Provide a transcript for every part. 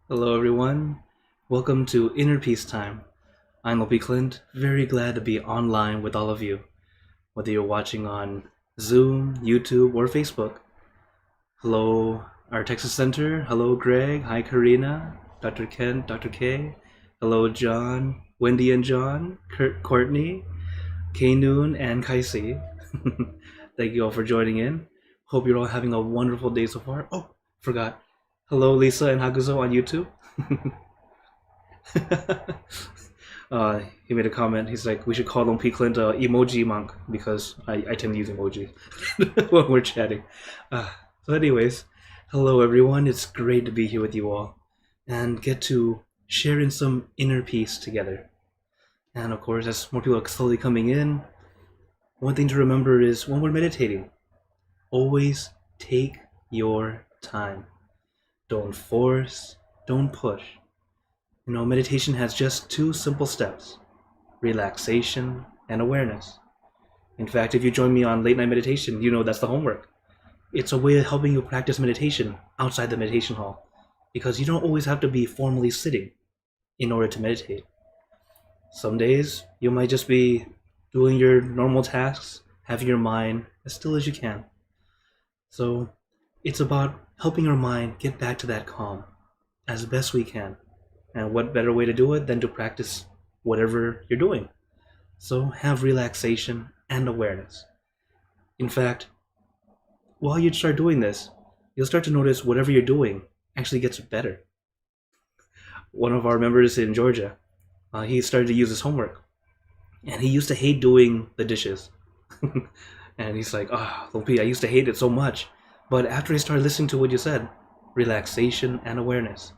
Hello, everyone. Welcome to Inner Peace Time. I'm Opie Clint, very glad to be online with all of you, whether you're watching on Zoom, YouTube, or Facebook. Hello, our Texas Center. Hello, Greg. Hi, Karina, Dr. Kent, Dr. K. Hello, John, Wendy and John, Kurt, Courtney, K Noon, and Kaisi. Thank you all for joining in. Hope you're all having a wonderful day so far. Oh, forgot. Hello, Lisa and Hakuzo on YouTube. He made a comment. He's like, we should call him P. Clint emoji monk because I tend to use emojis when we're chatting. So anyways, hello everyone. It's great to be here with you all and get to share in some inner peace together. And of course, as more people are slowly coming in, one thing to remember is when we're meditating, always take your time. Don't force, don't push. Meditation has just two simple steps: relaxation and awareness. In fact, if you join me on late night meditation, you know that's the homework. It's a way of helping you practice meditation outside the meditation hall, because you don't always have to be formally sitting in order to meditate. Some days, you might just be doing your normal tasks, having your mind as still as you can. So, it's about helping our mind get back to that calm as best we can. And what better way to do it than to practice whatever you're doing? So have relaxation and awareness. In fact, while you start doing this, you'll start to notice whatever you're doing actually gets better. One of our members in Georgia, he started to use his homework. And he used to hate doing the dishes. And he's like, Lopi, I used to hate it so much. But after he started listening to what you said, relaxation and awareness.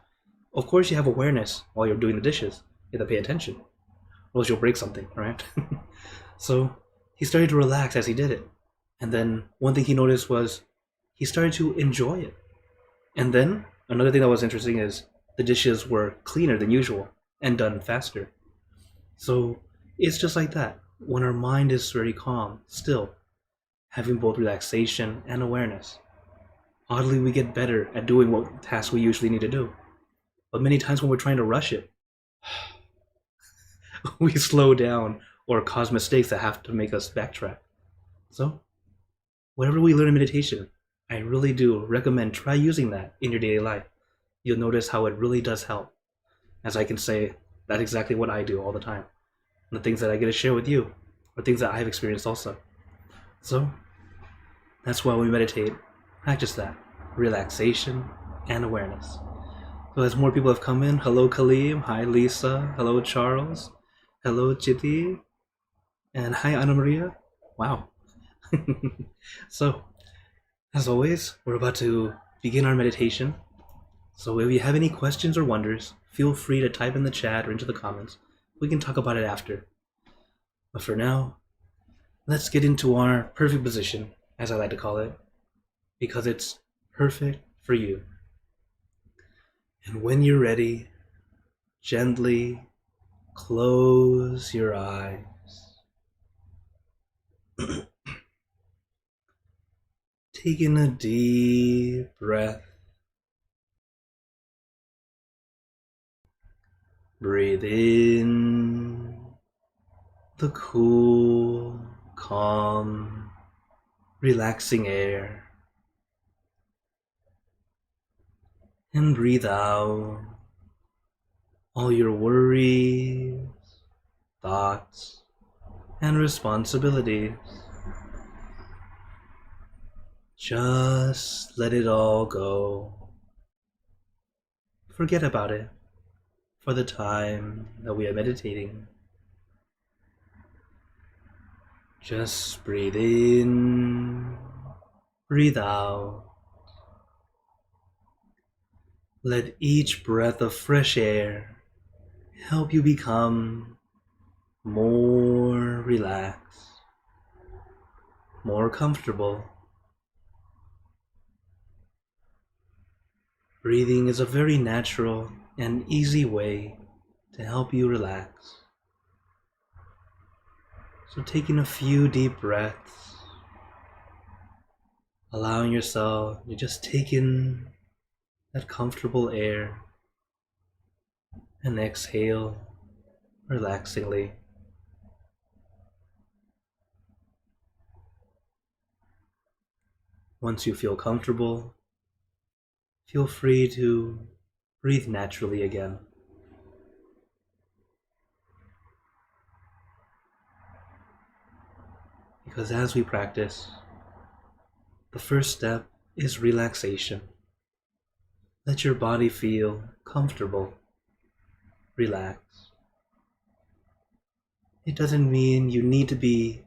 Of course you have awareness while you're doing the dishes. You have to pay attention, or else you'll break something, right? So he started to relax as he did it. And then one thing he noticed was he started to enjoy it. And then another thing that was interesting is the dishes were cleaner than usual and done faster. So it's just like that. When our mind is very calm, still, having both relaxation and awareness, oddly we get better at doing what tasks we usually need to do. But many times when we're trying to rush it, we slow down or cause mistakes that have to make us backtrack. So, whatever we learn in meditation, I really do recommend try using that in your daily life. You'll notice how it really does help. As I can say, that's exactly what I do all the time. And the things that I get to share with you are things that I've experienced also. So, that's why we meditate. Practice that. Relaxation and awareness. So as more people have come in, hello Kaleem, hi Lisa, hello Charles, hello Chitty, and hi Anna Maria. Wow. So, as always, we're about to begin our meditation. So if you have any questions or wonders, feel free to type in the chat or into the comments. We can talk about it after. But for now, let's get into our perfect position, as I like to call it, because it's perfect for you. And when you're ready, gently close your eyes. Take in a deep breath. Breathe in the cool, calm, relaxing air. And breathe out all your worries, thoughts, and responsibilities. Just let it all go. Forget about it for the time that we are meditating. Just breathe in, breathe out. Let each breath of fresh air help you become more relaxed, more comfortable. Breathing is a very natural and easy way to help you relax. So taking a few deep breaths, allowing yourself to just take in that comfortable air and exhale relaxingly. Once you feel comfortable, feel free to breathe naturally again. Because as we practice, the first step is relaxation. Let your body feel comfortable, relaxed. It doesn't mean you need to be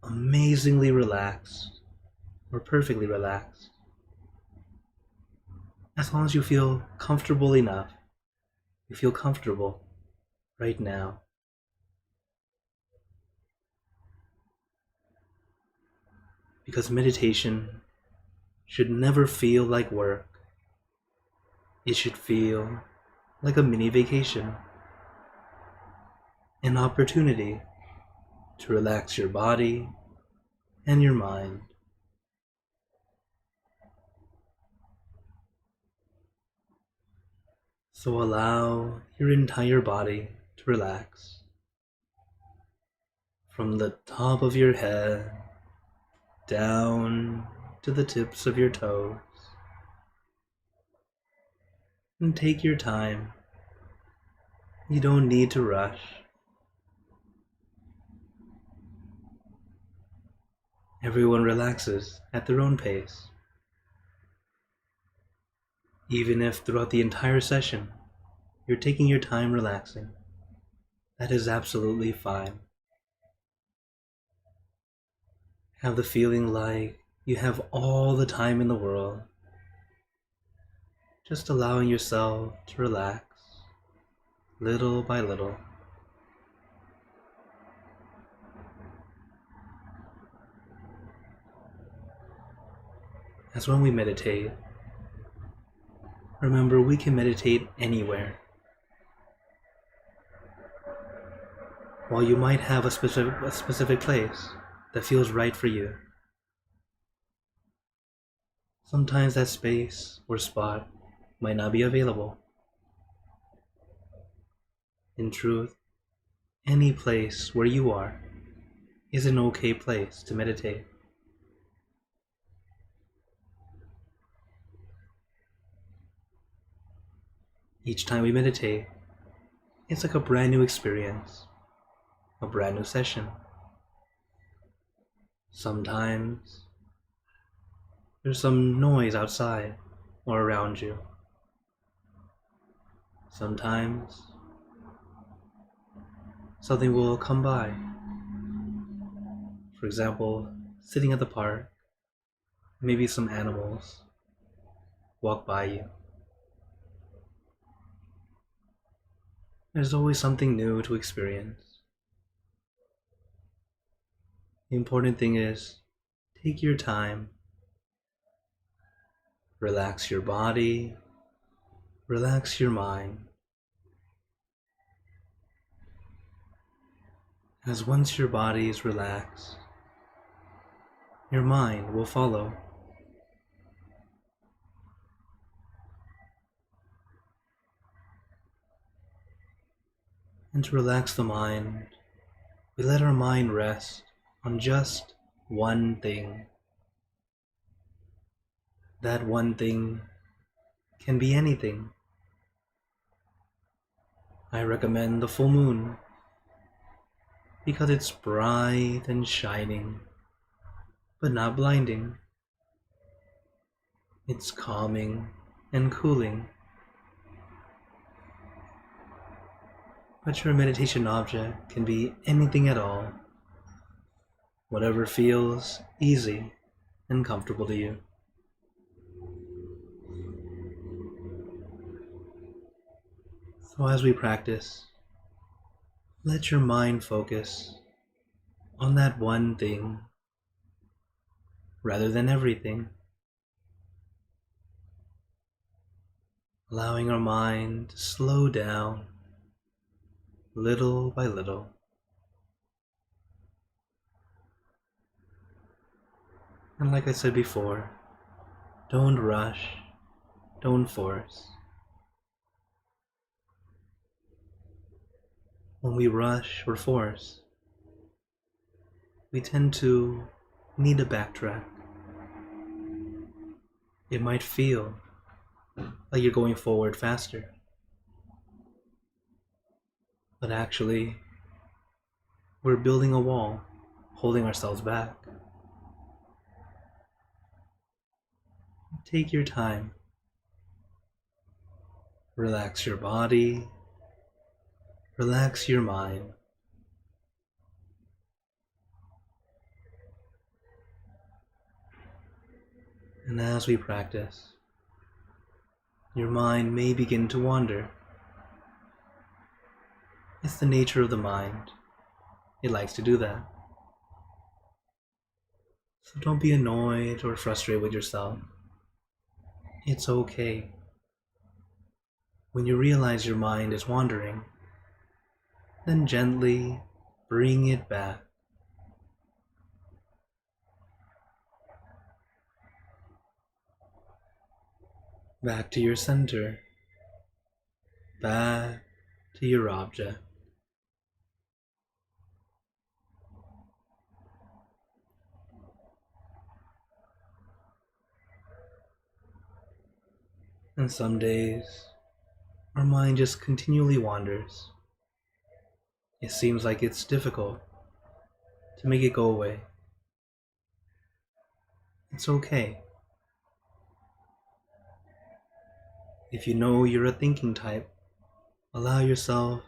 amazingly relaxed or perfectly relaxed. As long as you feel comfortable enough, you feel comfortable right now. Because meditation should never feel like work. It should feel like a mini vacation, an opportunity to relax your body and your mind. So allow your entire body to relax, from the top of your head down to the tips of your toes. And take your time. You don't need to rush. Everyone relaxes at their own pace. Even if throughout the entire session you're taking your time relaxing, that is absolutely fine. Have the feeling like you have all the time in the world, just allowing yourself to relax little by little. As when we meditate, remember we can meditate anywhere. While you might have a specific place that feels right for you, sometimes that space or spot might not be available. In truth, any place where you are is an okay place to meditate. Each time we meditate, it's like a brand new experience, a brand new session. Sometimes there's some noise outside or around you. Sometimes something will come by. For example, sitting at the park, maybe some animals walk by you. There's always something new to experience. The important thing is, take your time, relax your body, relax your mind. As once your body is relaxed, your mind will follow. And to relax the mind, we let our mind rest on just one thing. That one thing can be anything. I recommend the full moon because it's bright and shining, but not blinding. It's calming and cooling. But your meditation object can be anything at all, whatever feels easy and comfortable to you. So as we practice, let your mind focus on that one thing rather than everything, allowing our mind to slow down little by little. And like I said before, don't rush, don't force. when we rush or force, we tend to need to backtrack. It might feel like you're going forward faster, but actually, we're building a wall, holding ourselves back. Take your time. Relax your body. Relax your mind. And as we practice, your mind may begin to wander. It's the nature of the mind. It likes to do that. So don't be annoyed or frustrated with yourself. It's okay. When you realize your mind is wandering, then gently bring it back. Back to your center. Back to your object. And some days, our mind just continually wanders. It seems like it's difficult to make it go away. It's okay. If you know you're a thinking type, allow yourself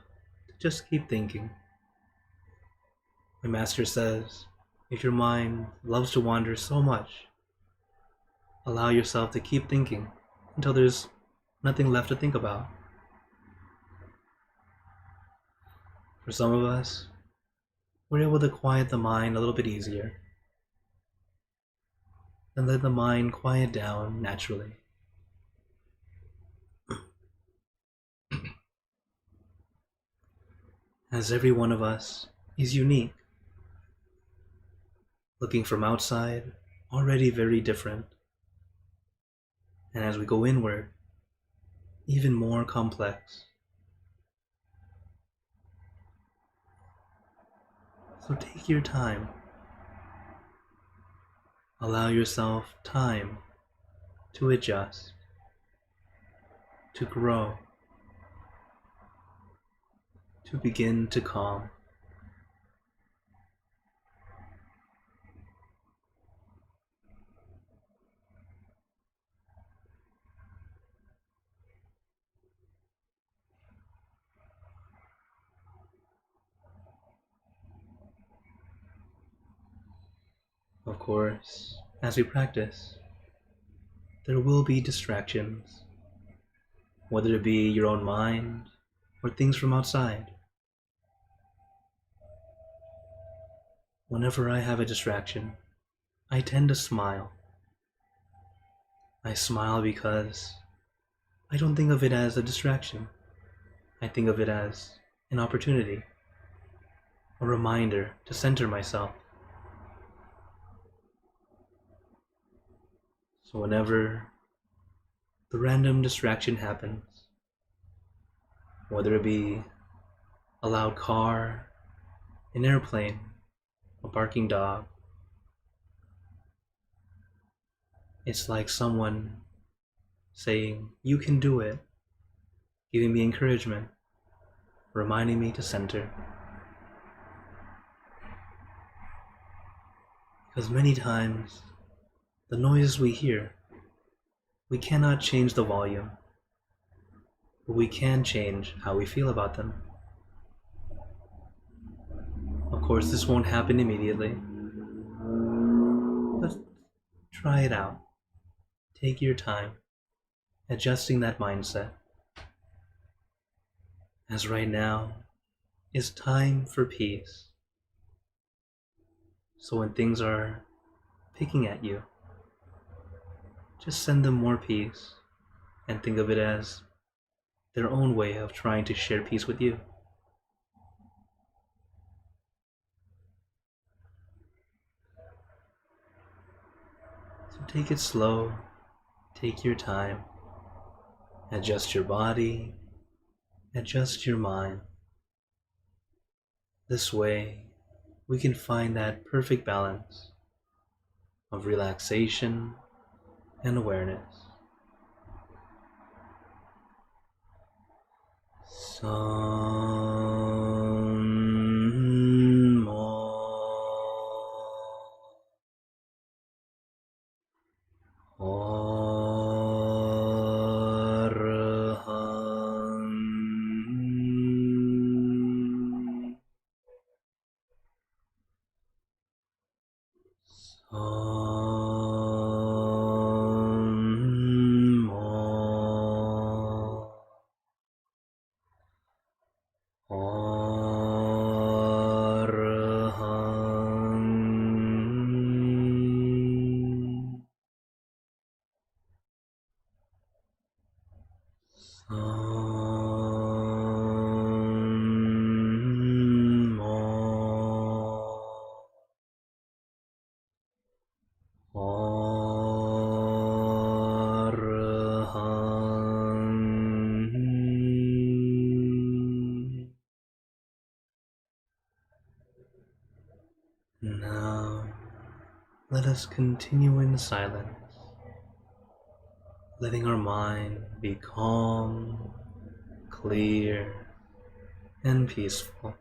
to just keep thinking. My master says, if your mind loves to wander so much, allow yourself to keep thinking until there's nothing left to think about. For some of us, we're able to quiet the mind a little bit easier and let the mind quiet down naturally. As every one of us is unique, looking from outside, already very different, and as we go inward, even more complex. So take your time. Allow yourself time to adjust, to grow, to begin to calm. Of course, as we practice, there will be distractions, whether it be your own mind or things from outside. Whenever I have a distraction, I tend to smile. I smile because I don't think of it as a distraction. I think of it as an opportunity, a reminder to center myself. So whenever the random distraction happens, whether it be a loud car, an airplane, a barking dog, it's like someone saying, "You can do it," giving me encouragement, reminding me to center. Because many times, the noises we hear, we cannot change the volume, but we can change how we feel about them. Of course, this won't happen immediately, but try it out. Take your time, adjusting that mindset. As right now is time for peace. So when things are picking at you, just send them more peace and think of it as their own way of trying to share peace with you. So take it slow, take your time, adjust your body, adjust your mind. This way, we can find that perfect balance of relaxation and awareness. Some more. Now, let us continue in silence, letting our mind be calm, clear, and peaceful.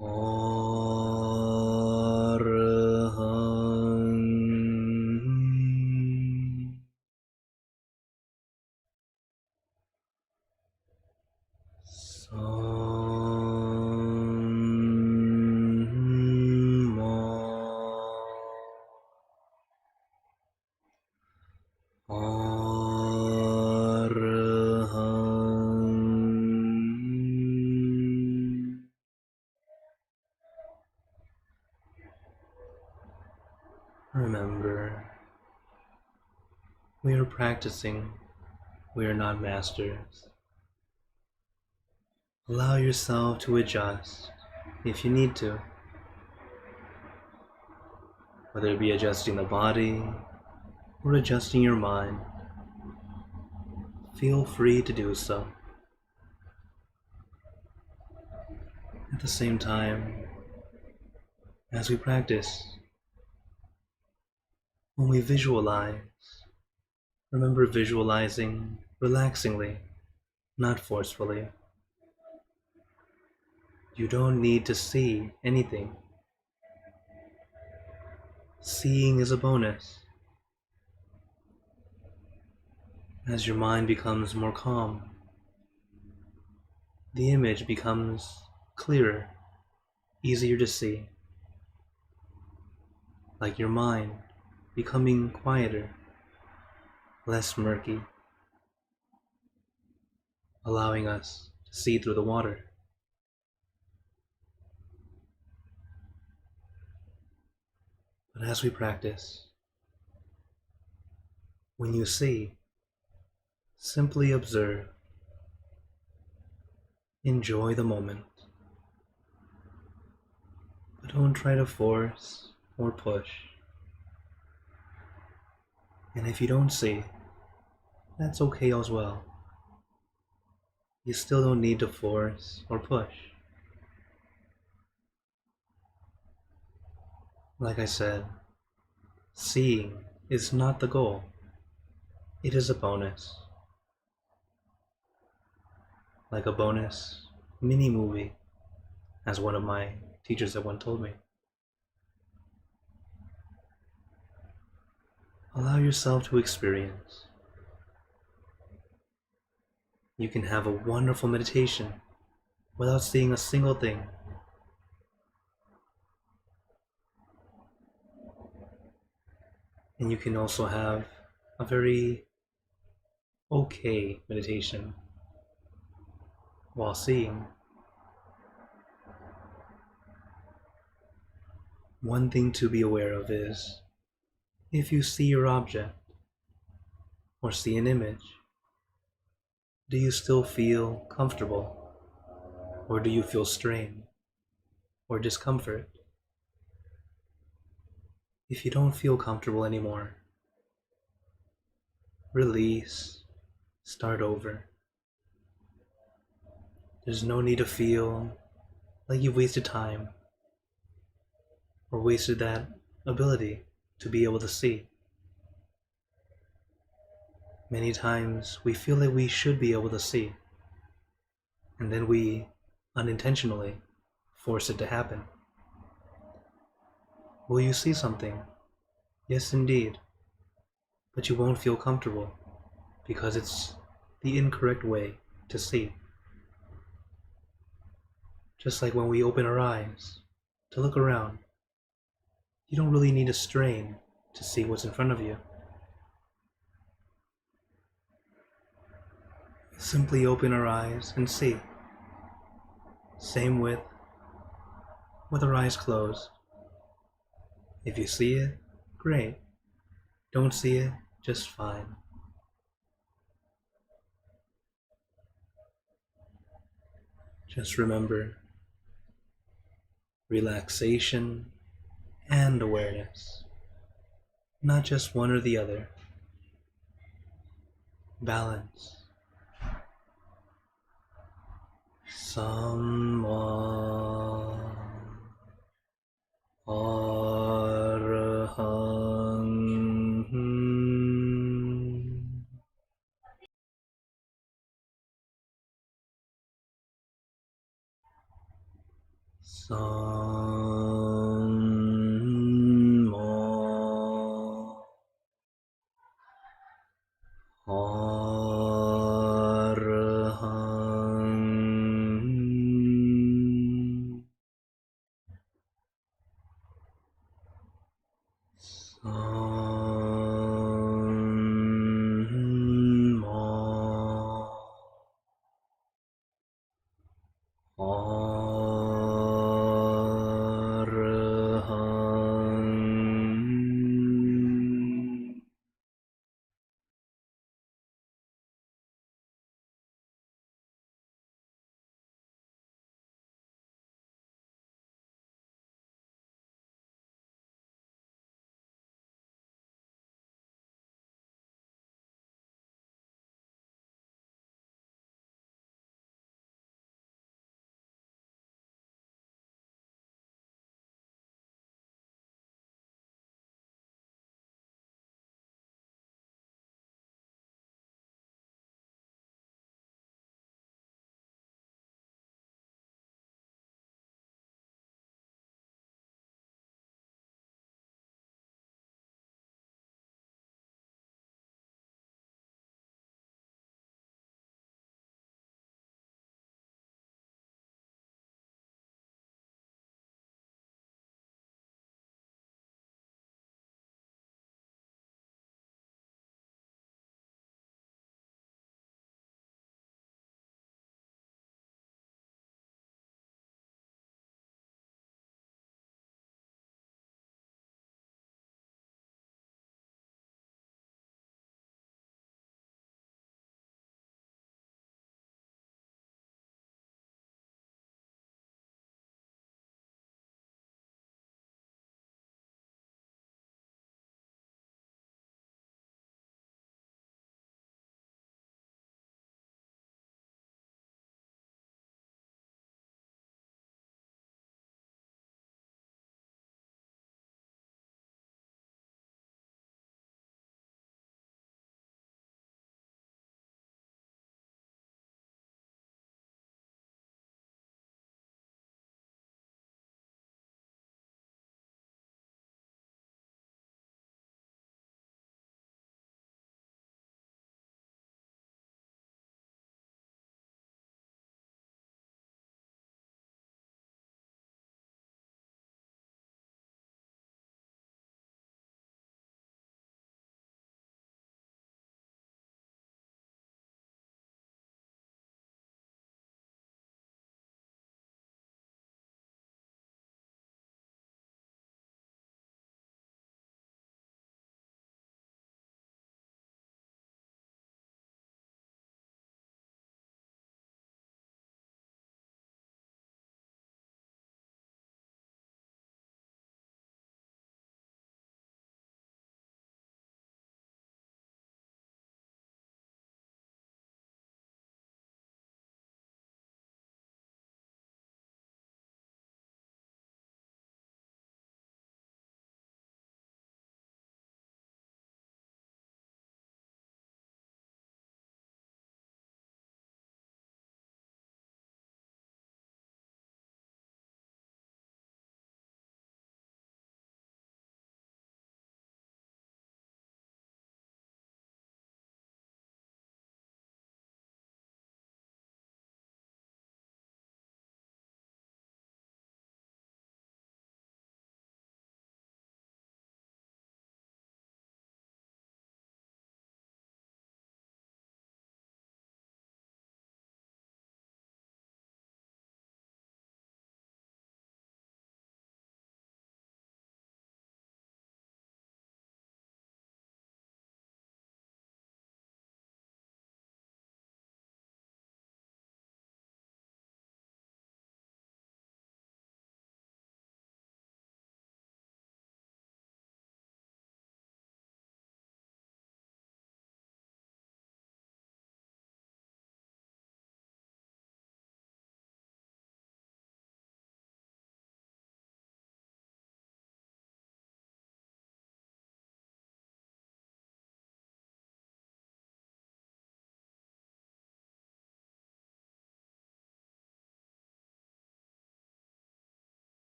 Arahant Samma Arahant. Remember, we are practicing, we are not masters. Allow yourself to adjust if you need to, whether it be adjusting the body or adjusting your mind. Feel free to do so. At the same time, as we practice, when we visualize, remember visualizing relaxingly, not forcefully. You don't need to see anything. Seeing is a bonus. As your mind becomes more calm, the image becomes clearer, easier to see, like your mind becoming quieter, less murky, allowing us to see through the water. But as we practice, when you see, simply observe. Enjoy the moment. But don't try to force or push. And if you don't see, that's okay as well. You still don't need to force or push. Like I said, seeing is not the goal. It is a bonus. Like a bonus mini movie, as one of my teachers at one told me. Allow yourself to experience. You can have a wonderful meditation without seeing a single thing. And you can also have a very okay meditation while seeing. One thing to be aware of is, if you see your object or see an image, do you still feel comfortable? Or do you feel strain or discomfort? If you don't feel comfortable anymore, release, start over. There's no need to feel like you've wasted time or wasted that ability to be able to see. Many times we feel like we should be able to see, and then we unintentionally force it to happen. Will you see something? Yes, indeed. But you won't feel comfortable because it's the incorrect way to see. Just like when we open our eyes to look around, you don't really need to strain to see what's in front of you. Simply open our eyes and see. Same with our eyes closed. If you see it, great. Don't see it, just fine. Just remember, relaxation and awareness. Not just one or the other. Balance. Samma Arahant.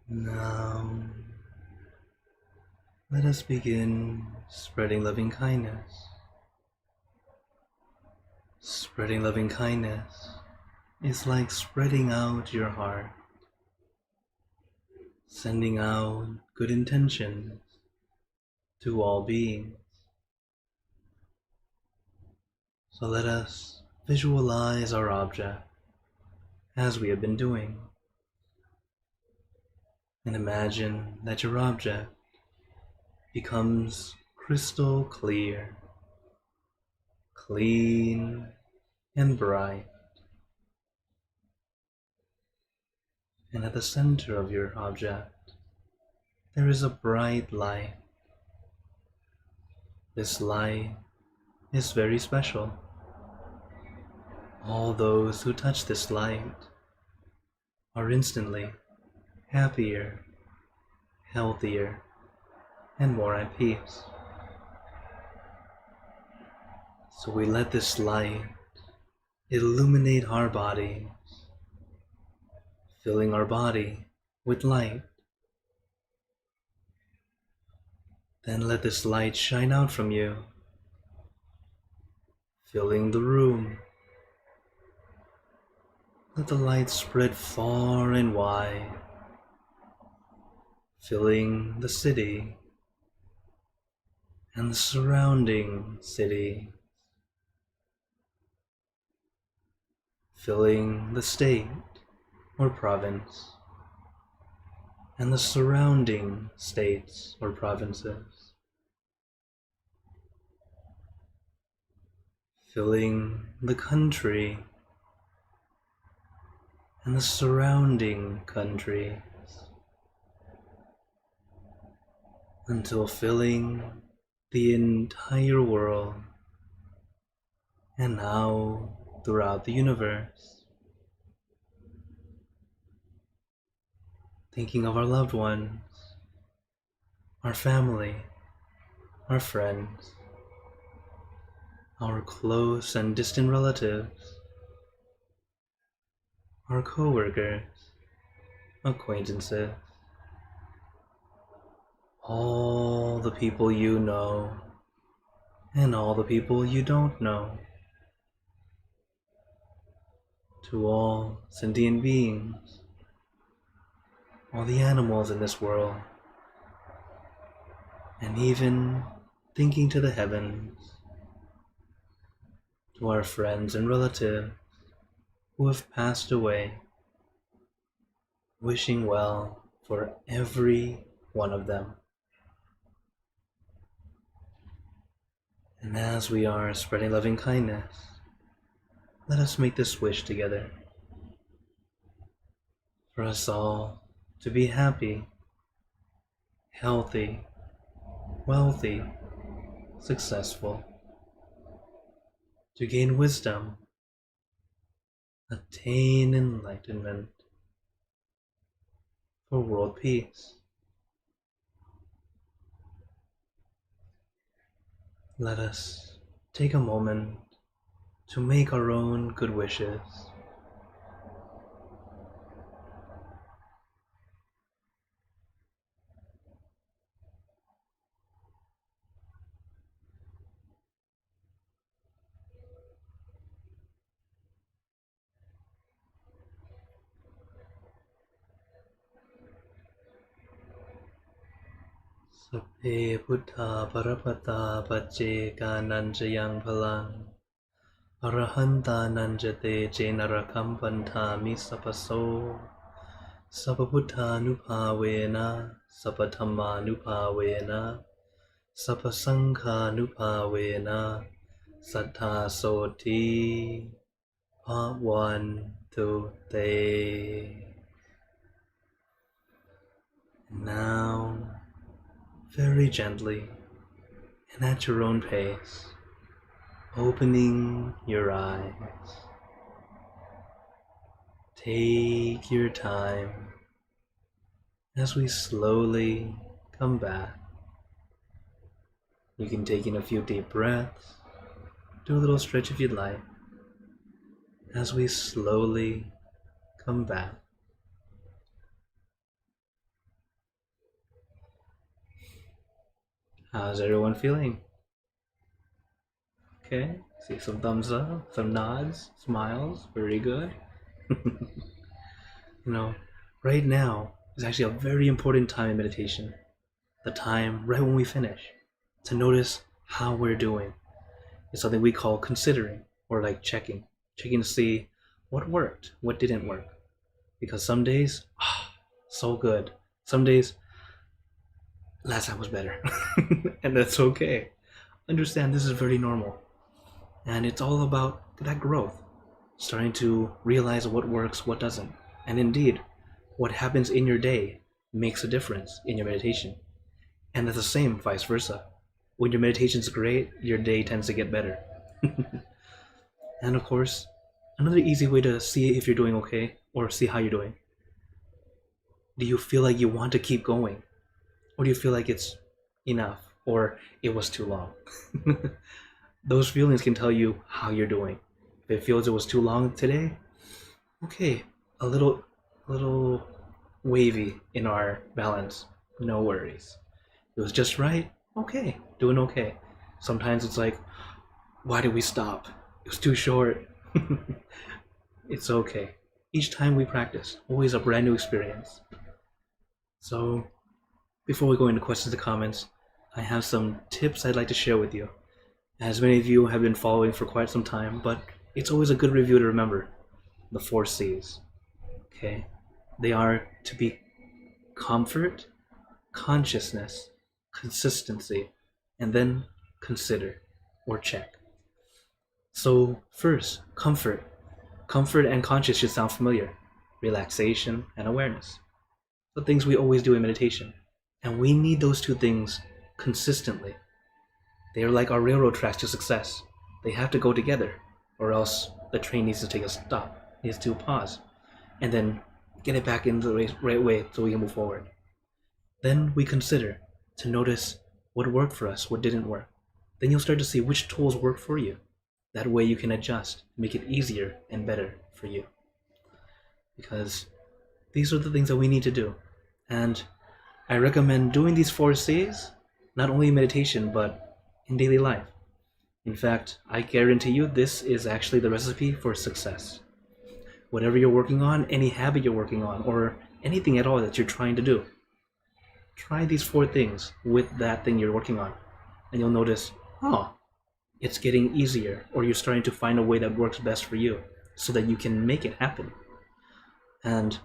Now, let us begin spreading loving kindness. Spreading loving kindness is like spreading out your heart, sending out good intentions to all beings. So let us visualize our object as we have been doing, and imagine that your object becomes crystal clear, clean and bright. And at the center of your object, there is a bright light. This light is very special. All those who touch this light are instantly happier, healthier, and more at peace. So we let this light illuminate our bodies, filling our body with light. Then let this light shine out from you, filling the room. Let the light spread far and wide, filling the city and the surrounding city, filling the state or province and the surrounding states or provinces, filling the country and the surrounding countries, until filling the entire world, and now throughout the universe. Thinking of our loved ones, our family, our friends, our close and distant relatives, our co-workers, acquaintances, all the people you know and all the people you don't know, to all sentient beings, all the animals in this world, and even thinking to the heavens, to our friends and relatives who have passed away, wishing well for every one of them. And as we are spreading loving kindness, let us make this wish together, for us all to be happy, healthy, wealthy, successful, to gain wisdom, attain enlightenment, for world peace. Let us take a moment to make our own good wishes. Sappe Buddha Parapata Paccheka Nanjayang Palang Arahanta Nanjate Jenarakam Pantami Sapaso Sapabuddha Nupavena Sapathamma Nupavena Sapasangha Nupavena Sattha Soti Part 1 to Te. Now, very gently and at your own pace, opening your eyes. Take your time as we slowly come back. You can take in a few deep breaths, do a little stretch if you'd like, as we slowly come back. How's everyone feeling? Okay, see some thumbs up, some nods, smiles, very good. You know, right now is actually a very important time in meditation. The time right when we finish to notice how we're doing. It's something we call considering or like checking to see what worked, what didn't work. Because some days, so good. Some days, last time was better. And that's okay. Understand this is very normal. And it's all about that growth. Starting to realize what works, what doesn't. And indeed, what happens in your day makes a difference in your meditation. And it's the same vice versa. When your meditation's great, your day tends to get better. And of course, another easy way to see if you're doing okay or see how you're doing. Do you feel like you want to keep going? Or do you feel like it's enough or it was too long? Those feelings can tell you how you're doing. If it feels it was too long today, okay, a little wavy in our balance, no worries. It was just right, okay, doing okay. Sometimes it's like, why did we stop? It was too short. It's okay. Each time we practice, always a brand new experience. So, before we go into questions and comments, I have some tips I'd like to share with you. As many of you have been following for quite some time, but it's always a good review to remember. The 4 C's. Okay? They are to be comfort, consciousness, consistency, and then consider or check. So first, comfort. Comfort and conscious should sound familiar. Relaxation and awareness. The things we always do in meditation. And we need those 2 things consistently. They are like our railroad tracks to success. They have to go together, or else the train needs to take a stop, needs to pause, and then get it back in the right way so we can move forward. Then we consider to notice what worked for us, what didn't work. Then you'll start to see which tools work for you. That way you can adjust, make it easier and better for you. Because these are the things that we need to do. And I recommend doing these 4 C's, not only in meditation, but in daily life. In fact, I guarantee you this is actually the recipe for success. Whatever you're working on, any habit you're working on, or anything at all that you're trying to do, try these 4 things with that thing you're working on. And you'll notice, it's getting easier, or you're starting to find a way that works best for you so that you can make it happen. And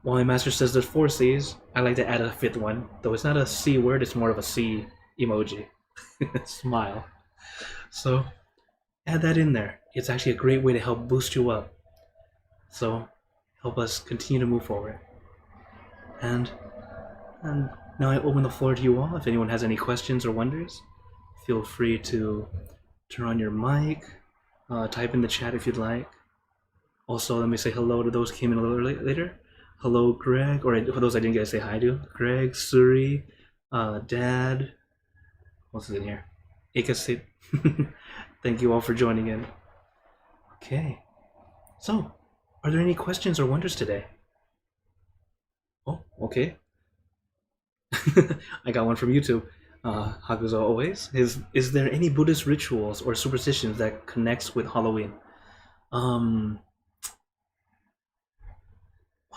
while my master says there's 4 C's, I like to add a 5th one, though it's not a C word, it's more of a C emoji. Smile. So add that in there. It's actually a great way to help boost you up. So help us continue to move forward. And now I open the floor to you all. If anyone has any questions or wonders, feel free to turn on your mic, type in the chat if you'd like. Also, let me say hello to those who came in a little later. Hello, Greg, or for those I didn't get to say hi to. Greg, Suri, Dad, what's in here? Ikasit. Thank you all for joining in. Okay. So, are there any questions or wonders today? Oh, okay. I got one from YouTube. Hakuzo always. Is there any Buddhist rituals or superstitions that connects with Halloween?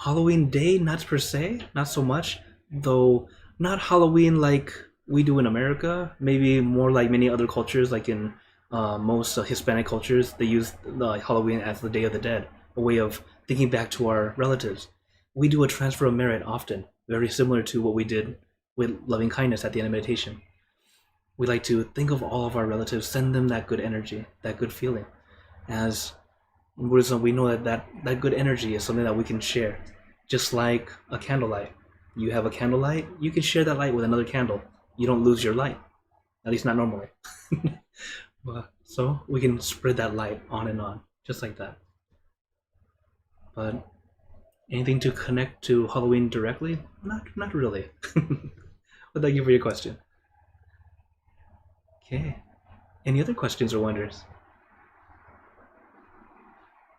Halloween Day, not per se, not so much, though not Halloween like we do in America, maybe more like many other cultures, like in most Hispanic cultures, they use Halloween as the Day of the Dead, a way of thinking back to our relatives. We do a transfer of merit often, very similar to what we did with loving kindness at the end of meditation. We like to think of all of our relatives, send them that good energy, that good feeling. As in Buddhism, we know that good energy is something that we can share, just like a candlelight. You have a candlelight, you can share that light with another candle. You don't lose your light, at least not normally. So we can spread that light on and on, just like that. But anything to connect to Halloween directly? Not really. But thank you for your question. Okay. Any other questions or wonders?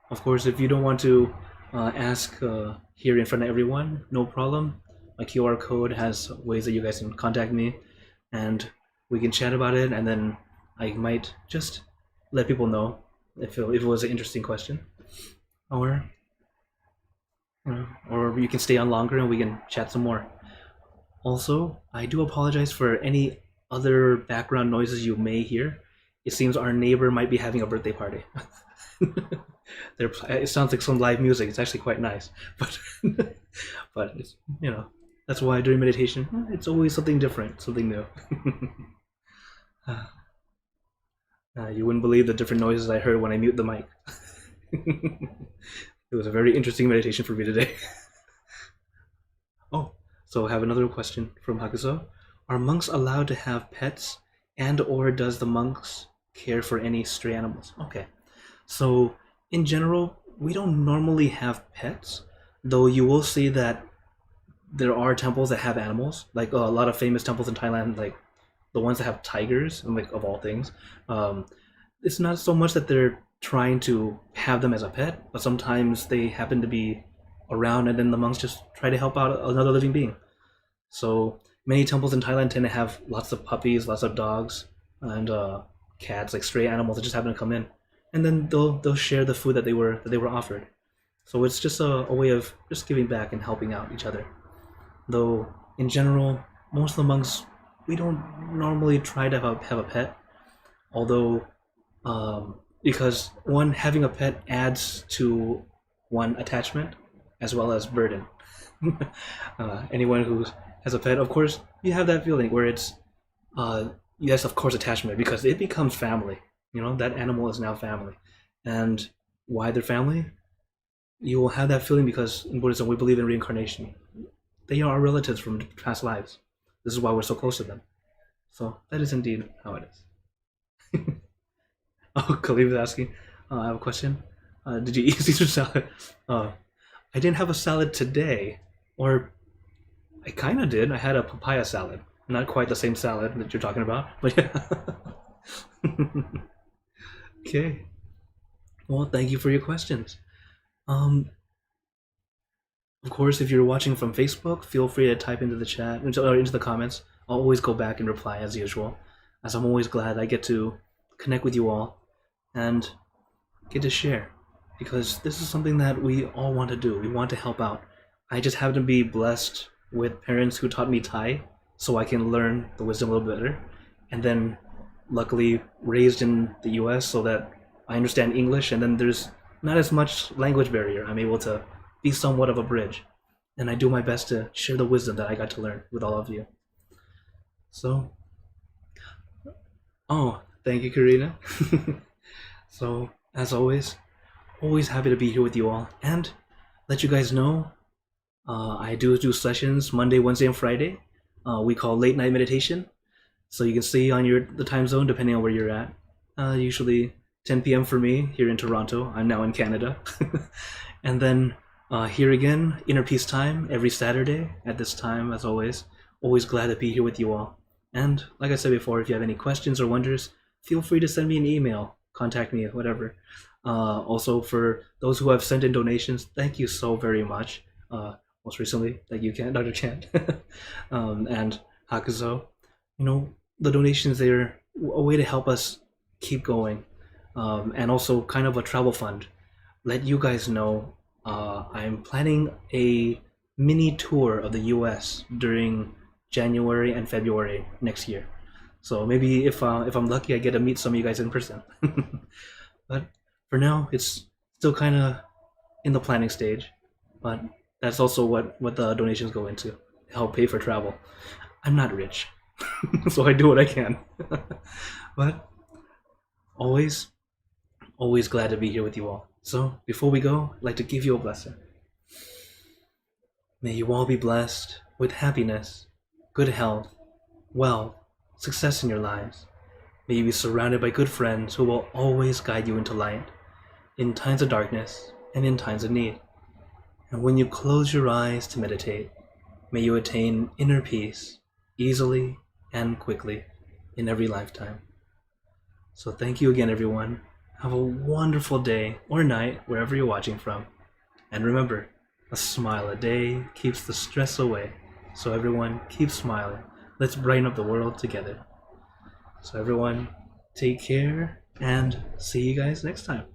Of course, if you don't want to ask here in front of everyone, no problem. My QR code has ways that you guys can contact me. And we can chat about it, and then I might just let people know if it was an interesting question, or or you can stay on longer and we can chat some more. Also, I do apologize for any other background noises you may hear. It seems our neighbor might be having a birthday party. It sounds like some live music. It's actually quite nice, but but it's, that's why during meditation it's always something different, something new. You wouldn't believe the different noises I heard when I mute the mic. It was a very interesting meditation for me today. Oh, so I have another question from Hakuso. Are monks allowed to have pets, and or does the monks care for any stray animals? Okay, so in general, we don't normally have pets, though you will see that there are temples that have animals, like a lot of famous temples in Thailand, like the ones that have tigers, and like of all things. It's not so much that they're trying to have them as a pet, but sometimes they happen to be around, and then the monks just try to help out another living being. So many temples in Thailand tend to have lots of puppies, lots of dogs, and cats, like stray animals that just happen to come in, and then they'll share the food that they were offered. So it's just a way of just giving back and helping out each other. Though in general, most of the monks, we don't normally try to have a pet, although because one, having a pet adds to one attachment as well as burden. Anyone who has a pet, of course, you have that feeling where it's yes, of course, attachment, because it becomes family. That animal is now family. And why they're family? You will have that feeling because in Buddhism we believe in reincarnation. They are our relatives from past lives. This is why we're so close to them. So that is indeed how it is. Oh, Khalif is asking, I have a question. Did you eat Caesar salad? I didn't have a salad today, or I kind of did. I had a papaya salad. Not quite the same salad that you're talking about, but yeah. Okay. Well, thank you for your questions. Of course, if you're watching from Facebook, feel free to type into the chat or into the comments. I'll always go back and reply as usual, as I'm always glad I get to connect with you all and get to share, because this is something that we all want to do. We want to help out. I just happen to be blessed with parents who taught me Thai, so I can learn the wisdom a little better, and then luckily raised in the US so that I understand English, and then there's not as much language barrier. I'm able to be somewhat of a bridge, and I do my best to share the wisdom that I got to learn with all of you. So, oh, thank you, Karina. So, as always happy to be here with you all, and let you guys know, I do sessions Monday, Wednesday, and Friday. We call late night meditation. So you can see on the time zone depending on where you're at. Usually 10 p.m. for me here in Toronto. I'm now in Canada. And then here again, Inner Peace Time every Saturday at this time, as always. Always glad to be here with you all. And like I said before, if you have any questions or wonders, feel free to send me an email, contact me, whatever. Also, for those who have sent in donations, thank you so very much. Most recently, thank you, Dr. Chant, and Hakuzo. The donations, they're a way to help us keep going, and also kind of a travel fund. Let you guys know, I'm planning a mini tour of the US during January and February next year. So maybe if I'm lucky, I get to meet some of you guys in person. But for now, it's still kind of in the planning stage. But that's also what the donations go into, help pay for travel. I'm not rich, so I do what I can. But always glad to be here with you all. So before we go, I'd like to give you a blessing. May you all be blessed with happiness, good health, wealth, success in your lives. May you be surrounded by good friends who will always guide you into light, in times of darkness and in times of need. And when you close your eyes to meditate, may you attain inner peace easily and quickly in every lifetime. So thank you again, everyone. Have a wonderful day or night, wherever you're watching from. And remember, a smile a day keeps the stress away. So everyone, keep smiling. Let's brighten up the world together. So everyone, take care and see you guys next time.